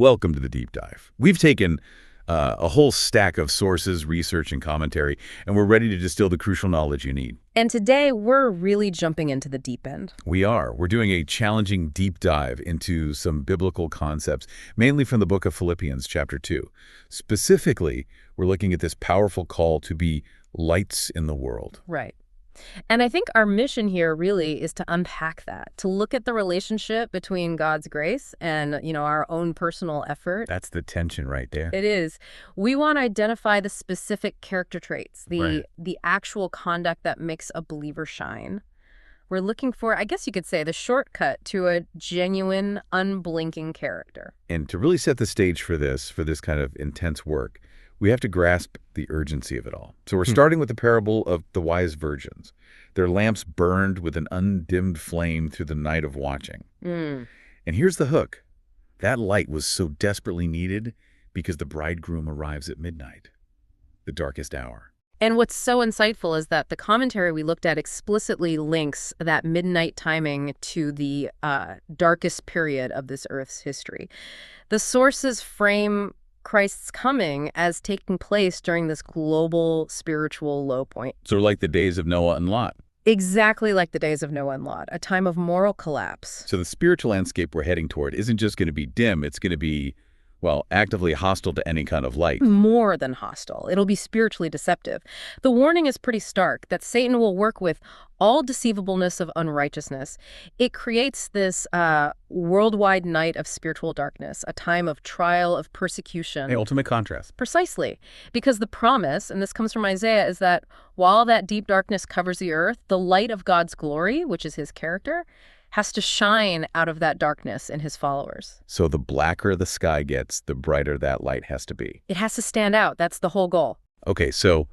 Welcome to the Deep Dive. We've taken a whole stack of sources, research, and commentary, and we're ready to distill the crucial knowledge you need. And today, we're really jumping into the deep end. We are. We're doing a challenging deep dive into some biblical concepts, mainly from the book of Philippians, chapter 2. Specifically, we're looking at this powerful call to be lights in the world. Right. And I think our mission here really is to unpack that, to look at the relationship between God's grace and, our own personal effort. That's the tension right there. It is. We want to identify the specific character traits, the actual conduct that makes a believer shine. We're looking for, I guess you could say, the shortcut to a genuine, unblinking character. And to really set the stage for this kind of intense work, we have to grasp the urgency of it all. So we're starting with the parable of the wise virgins. Their lamps burned with an undimmed flame through the night of watching. And here's the hook. That light was so desperately needed because the bridegroom arrives at midnight, the darkest hour. And what's so insightful is that the commentary we looked at explicitly links that midnight timing to the darkest period of this Earth's history. The sources frame Christ's coming as taking place during this global spiritual low point. So like the days of Noah and Lot. Exactly like the days of Noah and Lot, a time of moral collapse. So the spiritual landscape we're heading toward isn't just going to be dim, it's going to be, actively hostile to any kind of light. More than hostile. It'll be spiritually deceptive. The warning is pretty stark that Satan will work with all deceivableness of unrighteousness. It creates this worldwide night of spiritual darkness, a time of trial, of persecution. The ultimate contrast. Precisely. Because the promise, and this comes from Isaiah, is that while that deep darkness covers the earth, the light of God's glory, which is his character, has to shine out of that darkness in his followers. So the blacker the sky gets, the brighter that light has to be. It has to stand out. That's the whole goal. Okay, so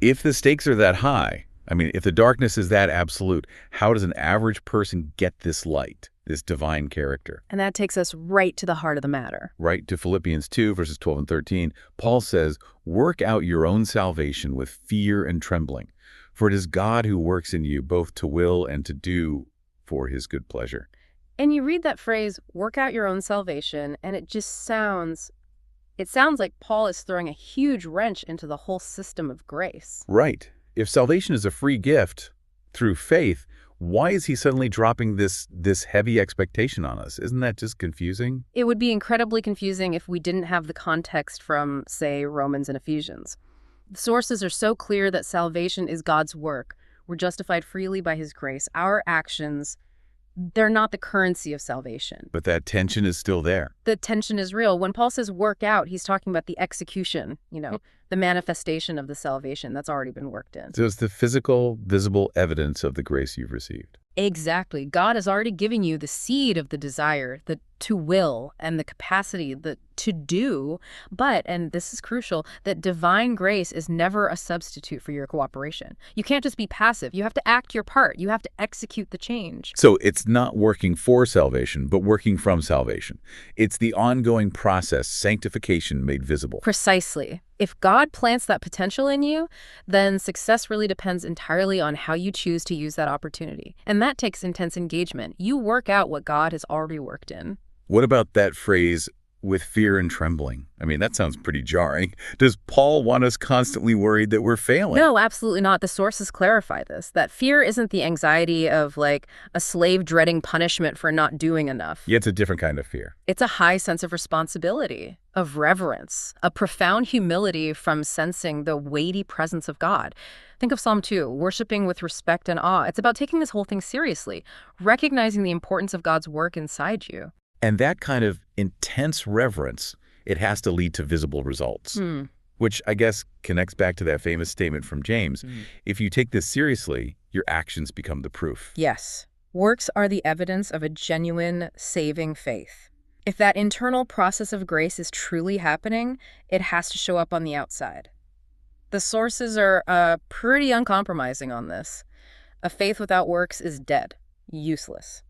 if the stakes are that high, if the darkness is that absolute, how does an average person get this light, this divine character? And that takes us right to the heart of the matter. Right to Philippians 2, verses 12 and 13. Paul says, "Work out your own salvation with fear and trembling, for it is God who works in you both to will and to do for his good pleasure." And you read that phrase, work out your own salvation, and it sounds like Paul is throwing a huge wrench into the whole system of grace. Right. If salvation is a free gift through faith, why is he suddenly dropping this heavy expectation on us? Isn't that just confusing? It would be incredibly confusing if we didn't have the context from, say, Romans and Ephesians. The sources are so clear that salvation is God's work. We're justified freely by his grace. Our actions, they're not the currency of salvation. But that tension is still there. The tension is real. When Paul says work out, he's talking about the execution, the manifestation of the salvation that's already been worked in. So it's the physical, visible evidence of the grace you've received. Exactly. God has already given you the seed of the desire, the to will, and the capacity to do. But, and this is crucial, that divine grace is never a substitute for your cooperation. You can't just be passive. You have to act your part. You have to execute the change. So it's not working for salvation, but working from salvation. It's the ongoing process, sanctification made visible. Precisely. If God plants that potential in you, then success really depends entirely on how you choose to use that opportunity. And that takes intense engagement. You work out what God has already worked in. What about that phrase, with fear and trembling? That sounds pretty jarring. Does Paul want us constantly worried that we're failing? No, absolutely not. The sources clarify this, that fear isn't the anxiety of like a slave dreading punishment for not doing enough. Yeah, it's a different kind of fear. It's a high sense of responsibility, of reverence, a profound humility from sensing the weighty presence of God. Think of Psalm 2, worshiping with respect and awe. It's about taking this whole thing seriously, recognizing the importance of God's work inside you. And that kind of intense reverence, it has to lead to visible results, which I guess connects back to that famous statement from James. If you take this seriously, your actions become the proof. Yes. Works are the evidence of a genuine saving faith. If that internal process of grace is truly happening, it has to show up on the outside. The sources are pretty uncompromising on this. A faith without works is dead, useless,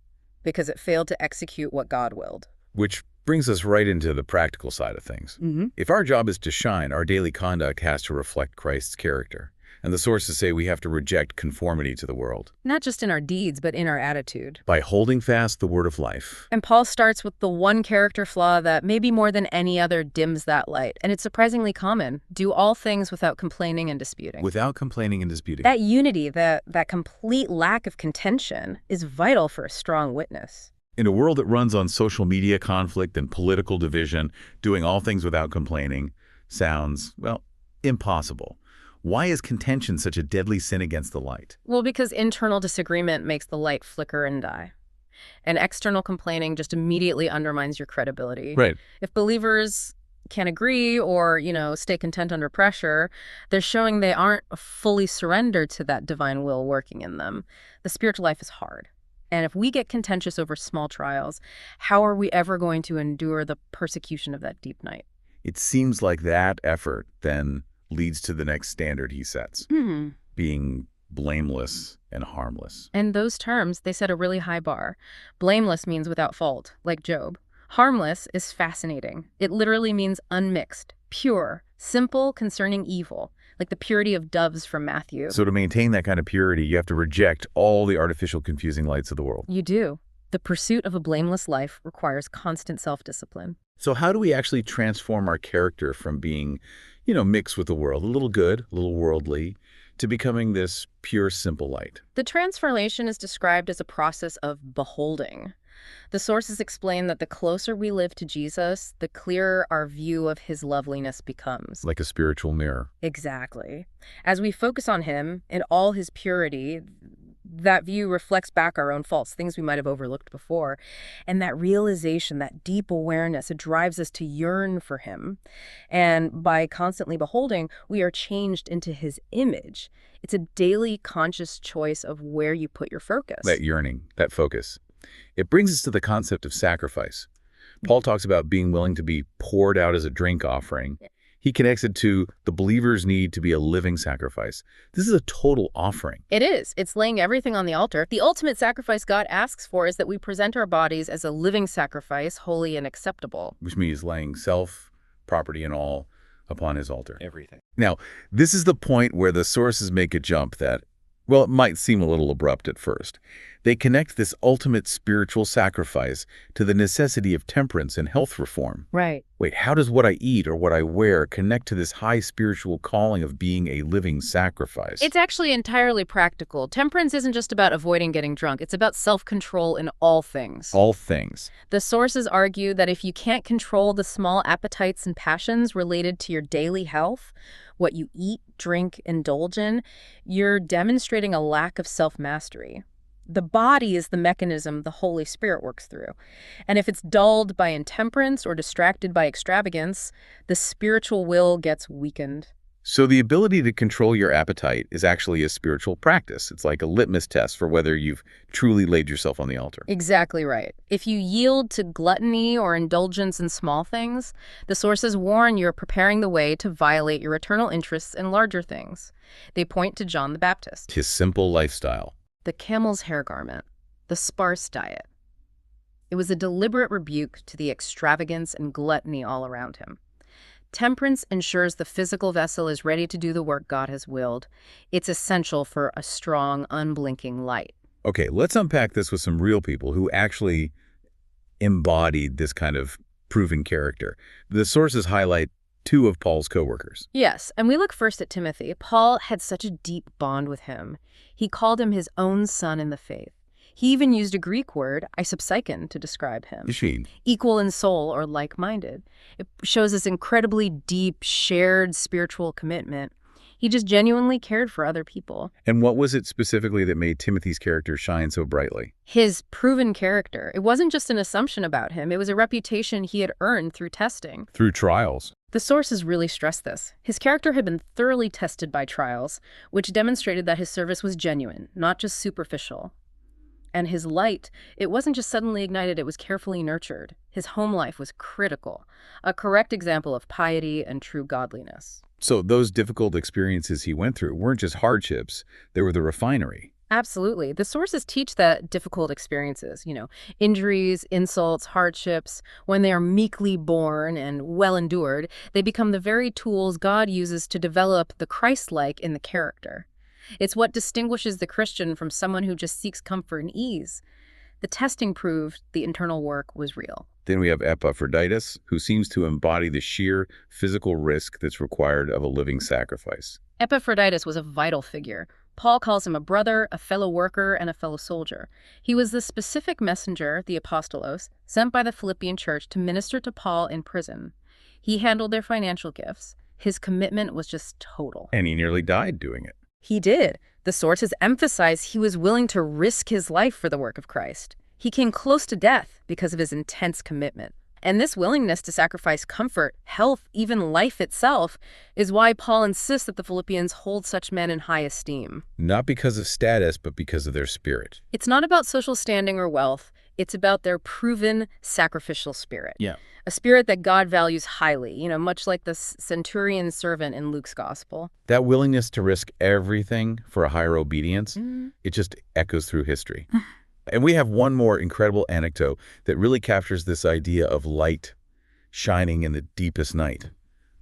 because it failed to execute what God willed. Which brings us right into the practical side of things. If our job is to shine, our daily conduct has to reflect Christ's character. And the sources say we have to reject conformity to the world Not just in our deeds, but in our attitude. by holding fast the word of life. And Paul starts with the one character flaw that maybe more than any other dims that light. And it's surprisingly common. Do all things without complaining and disputing. Without complaining and disputing. That unity, that complete lack of contention, is vital for a strong witness. In a world that runs on social media conflict and political division, doing all things without complaining sounds, well, impossible. Why is contention such a deadly sin against the light? Well, because internal disagreement makes the light flicker and die. And external complaining just immediately undermines your credibility. Right. If believers can't agree or, stay content under pressure, they're showing they aren't fully surrendered to that divine will working in them. The spiritual life is hard. And if we get contentious over small trials, how are we ever going to endure the persecution of that deep night? It seems like that effort then leads to the next standard he sets, being blameless and harmless. And those terms, they set a really high bar. Blameless means without fault, like Job. Harmless is fascinating. It literally means unmixed, pure, simple concerning evil, like the purity of doves from Matthew. So to maintain that kind of purity, you have to reject all the artificial confusing lights of the world. You do. The pursuit of a blameless life requires constant self-discipline. So how do we actually transform our character from being, mixed with the world, a little good, a little worldly, to becoming this pure, simple light? The transformation is described as a process of beholding. The sources explain that the closer we live to Jesus, the clearer our view of his loveliness becomes. Like a spiritual mirror. Exactly. As we focus on him in all his purity, that view reflects back our own faults, things we might have overlooked before. And that realization, that deep awareness, it drives us to yearn for him. And by constantly beholding, we are changed into his image. It's a daily conscious choice of where you put your focus. That yearning, that focus. It brings us to the concept of sacrifice. Paul talks about being willing to be poured out as a drink offering. He connects it to the believer's need to be a living sacrifice. This is a total offering. It is. It's laying everything on the altar. The ultimate sacrifice God asks for is that we present our bodies as a living sacrifice, holy and acceptable. Which means laying self, property, and all upon his altar. Everything. Now, this is the point where the sources make a jump that, well, it might seem a little abrupt at first. They connect this ultimate spiritual sacrifice to the necessity of temperance and health reform. Right. Wait, how does what I eat or what I wear connect to this high spiritual calling of being a living sacrifice? It's actually entirely practical. Temperance isn't just about avoiding getting drunk. It's about self-control in all things. All things. The sources argue that if you can't control the small appetites and passions related to your daily health, what you eat, drink, indulge in, you're demonstrating a lack of self-mastery. The body is the mechanism the Holy Spirit works through. And if it's dulled by intemperance or distracted by extravagance, the spiritual will gets weakened. So the ability to control your appetite is actually a spiritual practice. It's like a litmus test for whether you've truly laid yourself on the altar. Exactly right. If you yield to gluttony or indulgence in small things, the sources warn you're preparing the way to violate your eternal interests in larger things. They point to John the Baptist. His simple lifestyle. The camel's hair garment, the sparse diet. It was a deliberate rebuke to the extravagance and gluttony all around him. Temperance ensures the physical vessel is ready to do the work God has willed. It's essential for a strong, unblinking light. Okay, let's unpack this with some real people who actually embodied this kind of proven character. The sources highlight two of Paul's co-workers. Yes, and we look first at Timothy. Paul had such a deep bond with him. He called him his own son in the faith. He even used a Greek word, isopsychon, to describe him. Yashin. Equal in soul or like-minded. It shows this incredibly deep, shared spiritual commitment. He just genuinely cared for other people. And what was it specifically that made Timothy's character shine so brightly? His proven character. It wasn't just an assumption about him. It was a reputation he had earned through testing. Through trials. The sources really stress this. His character had been thoroughly tested by trials, which demonstrated that his service was genuine, not just superficial. And his light, it wasn't just suddenly ignited, it was carefully nurtured. His home life was critical, a correct example of piety and true godliness. So those difficult experiences he went through weren't just hardships, they were the refinery. Absolutely. The sources teach that difficult experiences, injuries, insults, hardships, when they are meekly borne and well endured, they become the very tools God uses to develop the Christ-like in the character. It's what distinguishes the Christian from someone who just seeks comfort and ease. The testing proved the internal work was real. Then we have Epaphroditus, who seems to embody the sheer physical risk that's required of a living sacrifice. Epaphroditus was a vital figure. Paul calls him a brother, a fellow worker, and a fellow soldier. He was the specific messenger, the apostolos, sent by the Philippian church to minister to Paul in prison. He handled their financial gifts. His commitment was just total. And he nearly died doing it. He did. The sources emphasize he was willing to risk his life for the work of Christ. He came close to death because of his intense commitment. And this willingness to sacrifice comfort, health, even life itself, is why Paul insists that the Philippians hold such men in high esteem. Not because of status, but because of their spirit. It's not about social standing or wealth. It's about their proven sacrificial spirit. Yeah. A spirit that God values highly, much like the centurion servant in Luke's gospel. That willingness to risk everything for a higher obedience, it just echoes through history. And we have one more incredible anecdote that really captures this idea of light shining in the deepest night.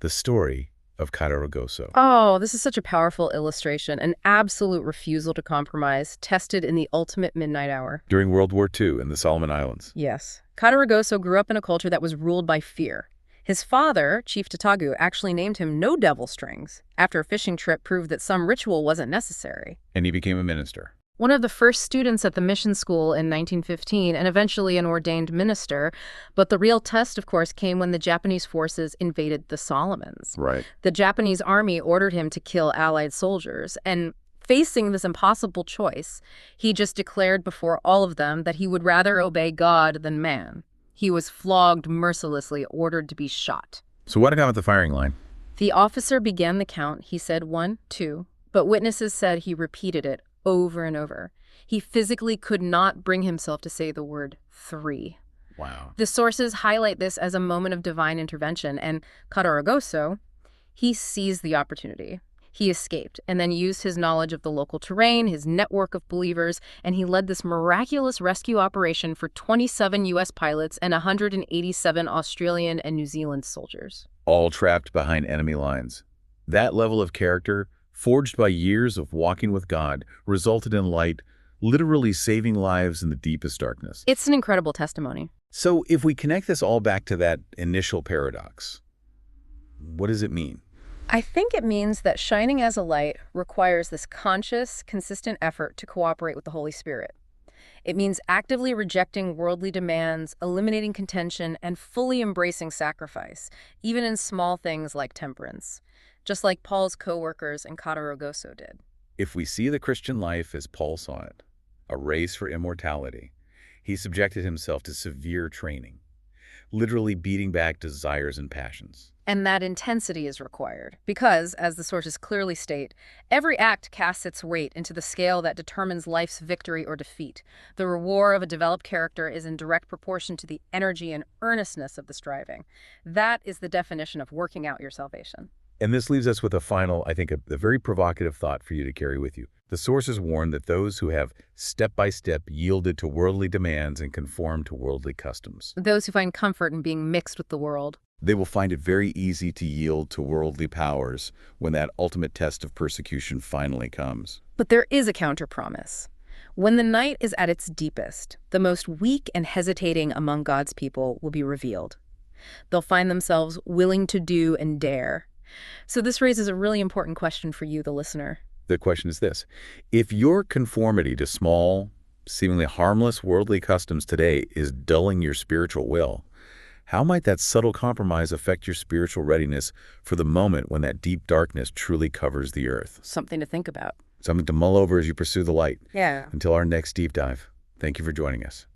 The story of Cataragoso. Oh, this is such a powerful illustration, an absolute refusal to compromise, tested in the ultimate midnight hour. During World War II in the Solomon Islands. Yes. Cataragoso grew up in a culture that was ruled by fear. His father, Chief Tatagu, actually named him No Devil Strings after a fishing trip proved that some ritual wasn't necessary. And he became a minister. One of the first students at the mission school in 1915 and eventually an ordained minister, but the real test, of course, came when the Japanese forces invaded the Solomons. Right. The Japanese army ordered him to kill Allied soldiers, and facing this impossible choice, he just declared before all of them that he would rather obey God than man. He was flogged mercilessly, ordered to be shot. So what happened with the firing line? The officer began the count. He said 1, 2, but witnesses said he repeated it over and over. He physically could not bring himself to say the word 3. Wow. The sources highlight this as a moment of divine intervention, and Cataragoso, he seized the opportunity. He escaped and then used his knowledge of the local terrain, his network of believers, and he led this miraculous rescue operation for 27 U.S. pilots and 187 Australian and New Zealand soldiers. All trapped behind enemy lines. That level of character, forged by years of walking with God, resulted in light, literally saving lives in the deepest darkness. It's an incredible testimony. So if we connect this all back to that initial paradox, what does it mean? I think it means that shining as a light requires this conscious, consistent effort to cooperate with the Holy Spirit. It means actively rejecting worldly demands, eliminating contention, and fully embracing sacrifice, even in small things like temperance, just like Paul's co-workers in Cataragoso did. If we see the Christian life as Paul saw it, a race for immortality, he subjected himself to severe training, literally beating back desires and passions. And that intensity is required because, as the sources clearly state, every act casts its weight into the scale that determines life's victory or defeat. The reward of a developed character is in direct proportion to the energy and earnestness of the striving. That is the definition of working out your salvation. And this leaves us with a final, I think, a very provocative thought for you to carry with you. The sources warn that those who have step-by-step yielded to worldly demands and conformed to worldly customs, Those who find comfort in being mixed with the world, they will find it very easy to yield to worldly powers when that ultimate test of persecution finally comes. But there is a counterpromise. When the night is at its deepest, the most weak and hesitating among God's people will be revealed. They'll find themselves willing to do and dare. So this raises a really important question for you, the listener. The question is this: if your conformity to small, seemingly harmless worldly customs today is dulling your spiritual will, how might that subtle compromise affect your spiritual readiness for the moment when that deep darkness truly covers the earth? Something to think about. Something to mull over as you pursue the light. Yeah. Until our next deep dive, thank you for joining us.